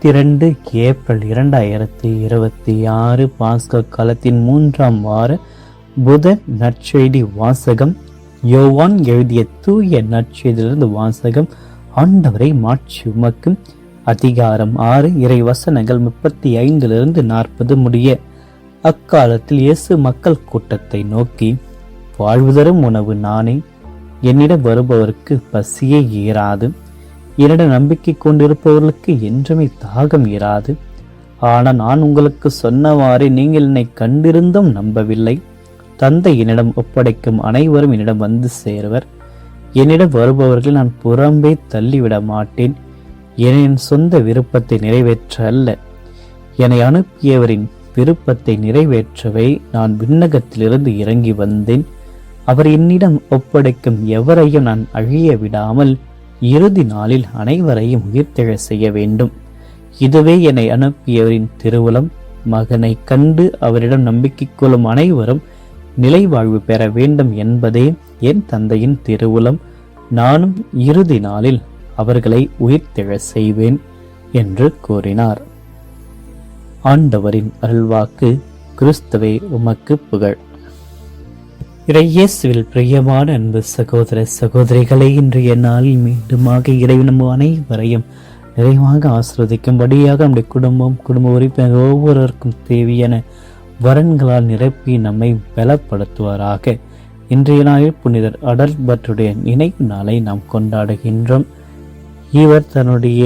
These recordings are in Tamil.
22 ஏப்ரல் 2026 பாஸ்கா காலத்தின் 3ஆம் வார புதன் நற்செய்தி வாசகம். யோவான் எழுதிய தூய நற்செய்தியிலிருந்து வாசகம். ஆண்டவரை மாட்சி உமக்கு. அதிகாரம் 6, இறை வசனங்கள் 35 40 முடிய. அக்காலத்தில் இயேசு மக்கள் கூட்டத்தை நோக்கி, வாழ்வு தரும் உணவு நானே, என்னிடம் வருபவருக்கு பசியே ஏறாது, என்னிடம் நம்பிக்கை கொண்டிருப்பவர்களுக்கு என்றுமே தாகம் இராது. ஆனால் நான் உங்களுக்கு சொன்னவாறே நீங்கள் என்னை கண்டிருந்தும் நம்பவில்லை. தந்தை என்னிடம் ஒப்படைக்கும் அனைவரும் என்னிடம் வந்து சேருவர். என்னிடம் வருபவர்கள் நான் புறம்பே தள்ளிவிட மாட்டேன். என் சொந்த விருப்பத்தை நிறைவேற்ற அல்ல, என்னை அனுப்பியவரின் விருப்பத்தை நிறைவேற்றவே நான் விண்ணகத்திலிருந்து இறங்கி வந்தேன். அவர் என்னிடம் ஒப்படைக்கும் எவரையும் நான் அழிய விடாமல் இறுதி நாளில் அனைவரையும் உயிர்த்தெழ செய்ய வேண்டும். இதுவே என்னை அனுப்பியவரின் திருவுளம். மகனை கண்டு அவரிடம் நம்பிக்கை கொள்ளும் அனைவரும் நிலை வாழ்வு பெற வேண்டும் என்பதே என் தந்தையின் திருவுளம். நானும் இறுதி நாளில் அவர்களை உயிர்த்தெழ செய்வேன் என்று கூறினார். ஆண்டவரின் அருள்வாக்கு. கிறிஸ்துவே உமக்கு புகழ். இறையேசுவில் பிரியமான அன்பு சகோதர சகோதரிகளை, இன்றைய நாளில் மீண்டுமாக இறைவன் நம்ம அனைவரையும் நிறைவாக ஆசீர்வதிக்கும்படியாக நம்முடைய குடும்ப உறுப்பினர் ஒவ்வொருவருக்கும் தேவையான வரன்களால் நிரப்பி நம்மை பலப்படுத்துவாராக. இன்றைய நாளில் புனிதர் அடல்பர்ட்டுடைய நினைவு நாளை நாம் கொண்டாடுகின்றோம். இவர் தன்னுடைய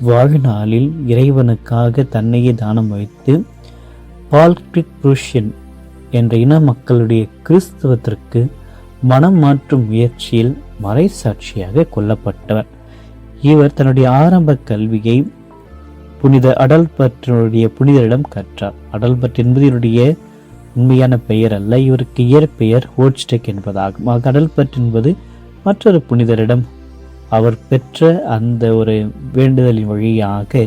வாழ்நாளில் இறைவனுக்காக தன்னையே தானம் வைத்து பால்டிக் புருஷன் என்ற இன மக்களுடைய கிறிஸ்தவத்திற்கு மனம் மாற்றும் முயற்சியில் மறைசாட்சியாக கொல்லப்பட்டவர். இவர் தன்னுடைய ஆரம்ப கல்வியை புனித அடல்பர்ட்டினுடைய புனிதரிடம் கற்றார். அடல்பர்ட் என்பது இவருடைய உண்மையான பெயர் அல்ல, இவருக்கு இயற்பெயர் ஹோட்ஸ்டெக் என்பதாகும். அடல்பர்ட் என்பது மற்றொரு புனிதரிடம் அவர் பெற்ற அந்த ஒரு வேண்டுதலின் வழியாக,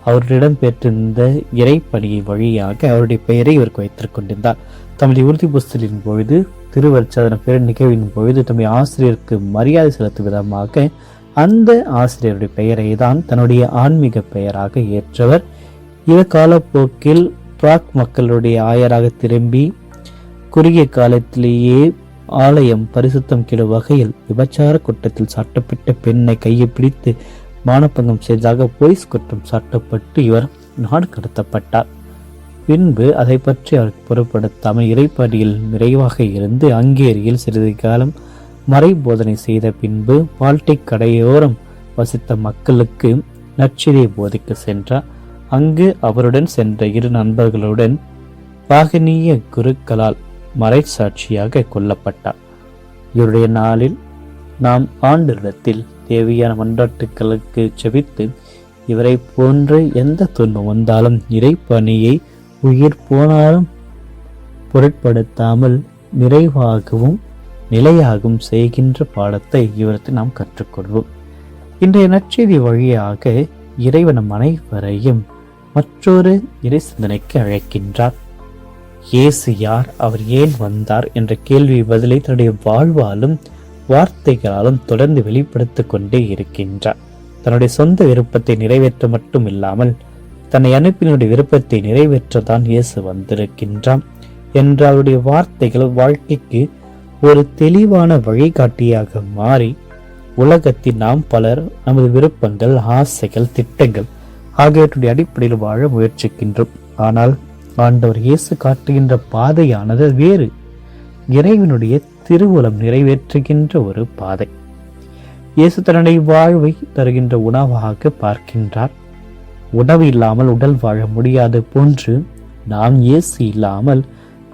அவரிடம் பெற்றிருந்த இறைப்பணியை வழியாக அவருடைய பெயரை இவருக்கு வைத்துக் கொண்டிருந்தார். தம்முடைய உறுதி புஸ்தலின் பொழுது, திருவருட்சாதன பெயர் நிகழ்வின் பொழுது தம்முடைய ஆசிரியருக்கு மரியாதை செலுத்தும் விதமாக அந்த ஆசிரியருடைய பெயரை தான் தன்னுடைய ஆன்மீக பெயராக ஏற்றவர். இவர் காலப்போக்கில் பிராக் மக்களுடைய ஆயராக திரும்பி குறுகிய காலத்திலேயே ஆலயம் பரிசுத்தம் கெடும் வகையில் விபச்சார குற்றத்தில் சாட்டப்பட்ட பெண்ணை கையை பிடித்து மானப்பங்கம் செய்ததாக போலீஸ் குற்றம் சாட்டப்பட்டு இவர் நாடு கடத்தப்பட்டார். பின்பு அதை பற்றி அவருக்கு பொருட்படுத்தாமல் இறைப்பணியில் விரைவாக இருந்து ஹங்கேரியில் சிறிது காலம் மறை போதனை செய்த பின்பு பால்டிக் கடையோரம் வசித்த மக்களுக்கு நற்செய்தியை போதிக்க சென்றார். அங்கு அவருடன் சென்ற 2 நண்பர்களுடன் பாகனீய குருக்களால் மறைசாட்சியாக கொல்லப்பட்டார். இவருடைய நாளில் நாம் ஆண்டவரிடத்தில் தேவையான மன்றாட்டுகளுக்கு செபித்து, இவரை போன்று எந்த துன்பம் வந்தாலும் இறைப்பணியை உயிர் போனாலும் பொருட்படுத்தாமல் நிறைவாகவும் நிலையாகவும் செய்கின்ற பாடத்தை இவருக்கு நாம் கற்றுக்கொள்வோம். இன்றைய நற்செய்தி வழியாக இறைவன் அனைவரையும் மற்றொரு இறை சிந்தனைக்கு அழைக்கின்றார். இயேசு யார், அவர் ஏன் வந்தார் என்ற கேள்வி பதிலை தன்னுடைய வாழ்வாலும் வார்த்தைகளாலும் தொடர்ந்து வெளிப்படுத்திக் கொண்டே இருக்கின்றார். தன்னுடைய சொந்த விருப்பத்தை நிறைவேற்ற மட்டும் இல்லாமல் தன்னை அனுப்பினுடைய விருப்பத்தை நிறைவேற்றதான் இயேசு வந்திருக்கின்றான் என்ற அவருடைய வார்த்தைகள் வாழ்க்கைக்கு ஒரு தெளிவான வழிகாட்டியாக மாறி, உலகத்தில் நாம் பலர் நமது விருப்பங்கள், ஆசைகள், திட்டங்கள் ஆகியவற்றுடைய அடிப்படையில் வாழ முயற்சிக்கின்றோம். ஆனால் ஆண்டவர் இயேசு காட்டுகின்ற பாதையானது வேறு, இறைவனுடைய திருவுளம் நிறைவேற்றுகின்ற ஒரு பாதை. இயேசு தன்னுடைய வாழ்வை தருகின்ற உணவாக பார்க்கின்றார். உணவு இல்லாமல் உடல் வாழ முடியாது போன்று நாம் இயேசு இல்லாமல்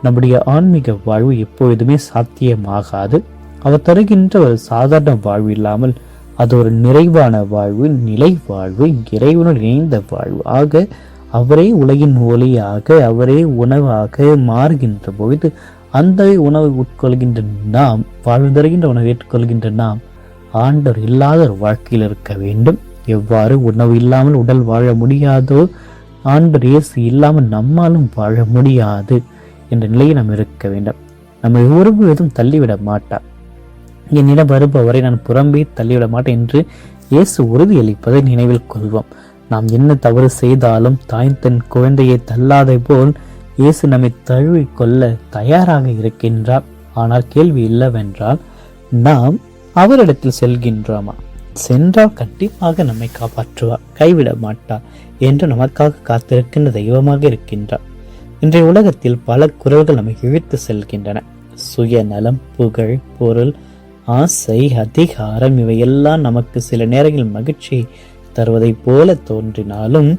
நம்முடைய ஆன்மீக வாழ்வு எப்பொழுதுமே சாத்தியமாகாது. அவர் தருகின்ற ஒரு சாதாரண வாழ்வு இல்லாமல் அது ஒரு நிறைவான வாழ்வு, நிலை வாழ்வு, இறைவனுடன் இணைந்த வாழ்வு ஆக அவரே உலகின் ஒளியாக, அவரே உணவாக மாறுகின்ற பொழுது அந்த உணவை உட்கொள்கின்ற நாம், வாழ்வு தருகின்ற உணவை ஏற்றுக்கொள்கின்ற நாம் ஆண்டவர் இல்லாத ஒரு வாழ்க்கையில் இருக்க வேண்டும். எவ்வாறு உணவு இல்லாமல் உடல் வாழ முடியாதோ, ஆண்டவர் இயேசு இல்லாமல் நம்மாலும் வாழ முடியாது என்ற நிலையை நாம் இருக்க வேண்டும். நம்மை ஒருபோதும் தள்ளிவிட மாட்டார். என்னிடம் வருபவரை நான் புறம்பே தள்ளிவிட மாட்டேன் என்று இயேசு உறுதியளிப்பதை நினைவில் கொள்வோம். நாம் என்ன தவறு செய்தாலும் தாய் தன் குழந்தையை தள்ளாதை போல் இயேசு நம்மை தழுவி கொள்ள தயாராக இருக்கின்றார். ஆனால் கேள்வி இல்லவென்றால், நாம் அவரிடத்தில் செல்கின்றோமா? சென்றால் கண்டிப்பாக நம்மை காப்பாற்றுவார், கைவிட மாட்டார் என்று நமக்காக காத்திருக்கின்ற தெய்வமாக இருக்கின்றார். இன்றைய உலகத்தில் பல குரல்கள் நம்மை இழுத்து செல்கின்றன. சுயநலம், புகழ், பொருள், ஆசை, அதிகாரம் இவையெல்லாம் நமக்கு சில நேரங்களில் மகிழ்ச்சியை தருவதைப் போல தோன்றினாலும்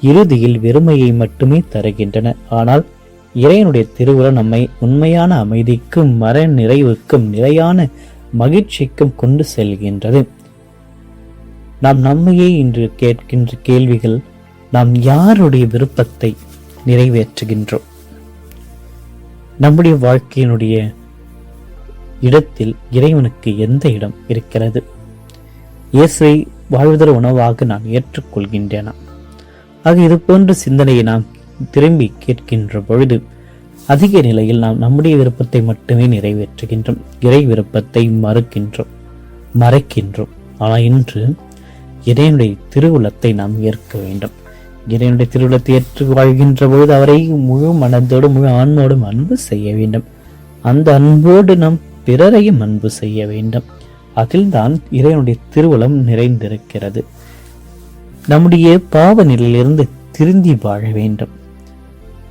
இறுதியில் வெறுமையை மட்டுமே தருகின்றன. ஆனால் இறைவனுடைய திருவுளம் நம்மை உண்மையான அமைதிக்கும் மர நிறைவுக்கும் நிலையான மகிழ்ச்சிக்கும் கொண்டு செல்கின்றது. நாம் நம்மையே இன்று கேட்கின்ற கேள்விகள்: நாம் யாருடைய விருப்பத்தை நிறைவேற்றுகின்றோம்? நம்முடைய வாழ்க்கையினுடைய இடத்தில் இறைவனுக்கு எந்த இடம் இருக்கிறது? இயேசுவை வாழ்வதற்கு உணவாக நான் ஏற்றுக்கொள்கின்றேனா? ஆக இது போன்ற சிந்தனையை நாம் திரும்பி கேட்கின்ற பொழுது அதிக நிலையில் நாம் நம்முடைய விருப்பத்தை மட்டுமே நிறைவேற்றுகின்றோம், இறை விருப்பத்தை மறைக்கின்றோம். ஆனால் இன்று இறைவனுடைய திருவுளத்தை நாம் ஏற்க வேண்டும். இறைவனுடைய திருவுளத்தை ஏற்று வாழ்கின்ற பொழுது அவரை முழு மனதோடு முழு ஆன்மோடும் அன்பு செய்ய வேண்டும். அந்த அன்போடு நாம் பிறரையும் அன்பு செய்ய வேண்டும். அதில்தான் இறைவனுடைய திருவுளம் நிறைந்திருக்கிறது. நம்முடைய பாவ நிலையிலிருந்து திருந்தி வாழ வேண்டும்.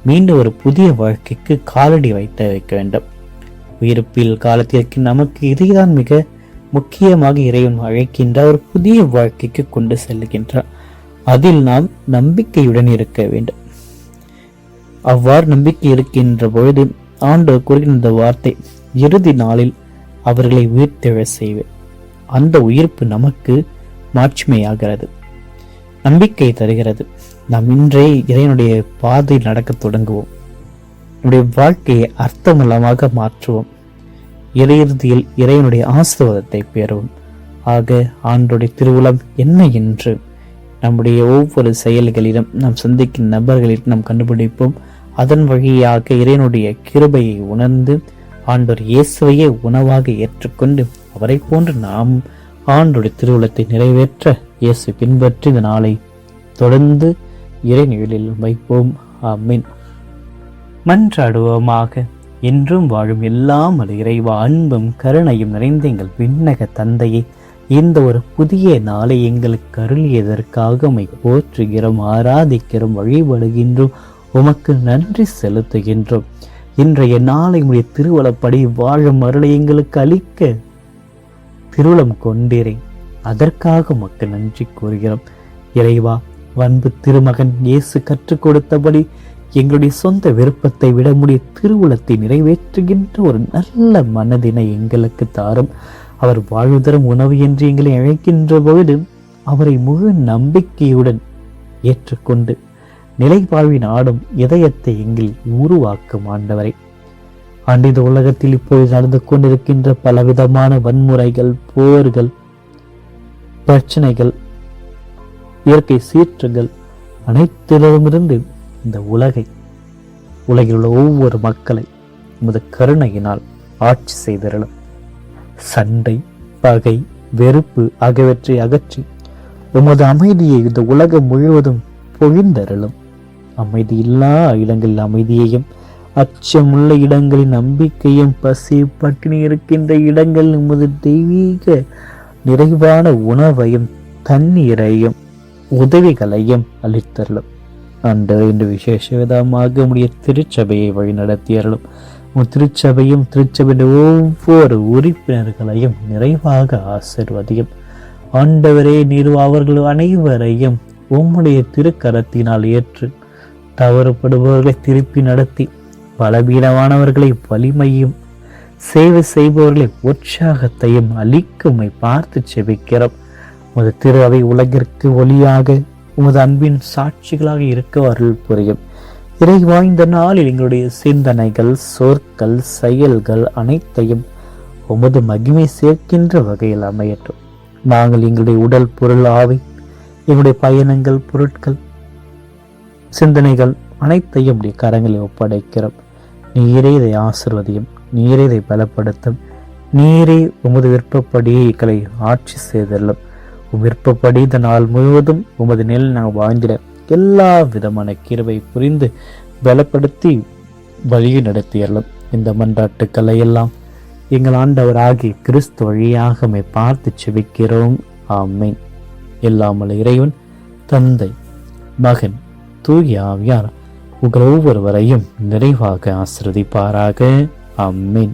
மீண்டும் ஒரு புதிய வாழ்க்கைக்கு காலடி வைக்க வேண்டும். உயிர்ப்பில் காலத்திற்கு நமக்கு இதைதான் மிக முக்கியமாக இறைவன் அழைக்கின்ற ஒரு புதிய வாழ்க்கைக்கு கொண்டு செல்கின்றார். அதில் நாம் நம்பிக்கையுடன் இருக்க வேண்டும். அவ்வாறு நம்பிக்கை இருக்கின்ற பொழுது ஆண்டவர் கூறுகின்ற வார்த்தை, இறுதி நாளில் அவர்களை உயிர்த்தெழ செய்வேன். அந்த உயிர்ப்பு நமக்கு மாட்சிமையாகிறது, நம்பிக்கை தருகிறது. நாம் இன்றே இறைவனுடைய பாதையில் நடக்க தொடங்குவோம். நம்முடைய வாழ்க்கையை அர்த்தமுள்ளமாக மாற்றுவோம். இறுதியில் இறைவனுடைய ஆசீர்வாதத்தை பெறுவோம். ஆக ஆண்டோடைய திருவுளம் என்ன என்று நம்முடைய ஒவ்வொரு செயல்களிலும் நாம் சந்திக்கும் நபர்களில் நாம் கண்டுபிடிப்போம். அதன் வழியாக இறைவனுடைய கிருபையை உணர்ந்து ஆண்டவர் இயேசுவையே உணவாக ஏற்றுக்கொண்டு அவரை போன்று நாம் ஆண்டோடைய திருவுளத்தை நிறைவேற்ற இயேசு பின்பற்றி இந்த நாளை தொடர்ந்து இறைநிழலில் வைப்போம். ஆமென். மன்றாடுவோமாக. என்றும் வாழும் எல்லாம் இறைவா, அன்பும் கருணையும் நிறைந்த எங்கள் விண்ணக தந்தையை, இந்த ஒரு புதிய நாளை எங்களுக்கு அருளியதற்காக உம்மை போற்றுகிறோம், ஆராதிக்கிறோம், வழிபடுகின்றோம், உமக்கு நன்றி செலுத்துகின்றோம். இன்றைய நாளை உடைய திருவளப்படி வாழும் அருளை எங்களுக்கு அளிக்க திருவுளம் கொண்டீரே, அதற்காக உமக்கு நன்றி கூறுகிறோம். இறைவா, அன்பு திருமகன் இயேசு கற்றுக் கொடுத்தபடி எங்களுடைய சொந்த விருப்பத்தை விட முடிய திருவுளத்தை நிறைவேற்றுகின்ற ஒரு நல்ல மனதினை எங்களுக்கு தாரும். அவர் வாழ்வுதரும் உணவு என்று எங்களை அழைக்கின்ற பொழுது அவரை முழு நம்பிக்கையுடன் ஏற்றுக்கொண்டு நிலை வாழ்வின் ஆடும் இதயத்தை எங்கள் உருவாக்கும் ஆண்டவரை. இந்த உலகத்தில் இப்போது நடந்து கொண்டிருக்கின்ற பலவிதமான வன்முறைகள், போர்கள், பிரச்சனைகள், இயற்கை சீற்றங்கள் அனைத்திலிருந்திருந்து இந்த உலகில் உள்ள ஒவ்வொரு மக்களை உமது கருணையினால் ஆட்சி செய்திருளும். சண்டை, பகை, வெறுப்பு ஆகியவற்றை அகற்றி உமது அமைதியை இந்த உலகம் முழுவதும் பொழிந்தருளும். அமைதி இல்லா இடங்களில் அமைதியையும், அச்சமுள்ள இடங்களில் நம்பிக்கையும், பசி பட்டினி இருக்கின்ற இடங்களில் உமது தெய்வீக நிறைவான உணவையும் தண்ணீரையும் உதவிகளையும் அளித்தருளும். இன்று விசேஷ விதமாக உடைய திருச்சபையை வழிநடத்தியருளும். திருச்சபையும் திருச்சபையின் ஒவ்வொரு உறுப்பினர்களையும் நிறைவாக ஆசீர்வதியும். ஆண்டவரே, நீர் அவர்கள் அனைவரையும் உம்முடைய திருக்கரத்தினால் ஏற்று தவறுபடுபவர்களை திருப்பி நடத்தி பலவீனமானவர்களை வலிமையும், சேவை செய்பவர்களை உற்சாகத்தையும் அளிக்குமை பார்த்து செபிக்கிறோம். உமது திரு அவை உலகிற்கு ஒளியாக, உமது அன்பின் சாட்சிகளாக இருக்க அருள் புரியும். இறைவா, இந்த நாளில் எங்களுடைய சிந்தனைகள், சொற்கள், செயல்கள் அனைத்தையும் உமது மகிமை சேர்க்கின்ற வகையில் அமையட்டும். நாங்கள் எங்களுடைய உடல், பொருள், ஆவி, எங்களுடைய பயணங்கள், பொருட்கள், சிந்தனைகள் அனைத்தையும் உடைய கரங்களில் ஒப்படைக்கிறோம். நீரே இதை ஆசிர்வதியும், நீரே இதை பலப்படுத்தும், நீரே உமது விருப்பப்படியே எங்களை ஆட்சி செய்தல்லும். விருப்பப்படி இந்த நாள் முழுவதும் உமது நிலையில் நாங்கள் வாழ்ந்திட எல்லா விதமான கிருபை புரிந்து பலப்படுத்தி வழியை நடத்தியறலும். இந்த மன்றாட்டுக்களை எல்லாம் எங்கள் ஆண்டவராகிய கிறிஸ்து வழியாக பார்த்து செபிக்கிறோம். ஆமேன். எல்லாமல் இறைவன் தந்தை, மகன், தூய ஆவியார் உங்கள் ஒவ்வொருவரையும் நிறைவாக ஆசீர்வதிப்பாராக. ஆமேன்.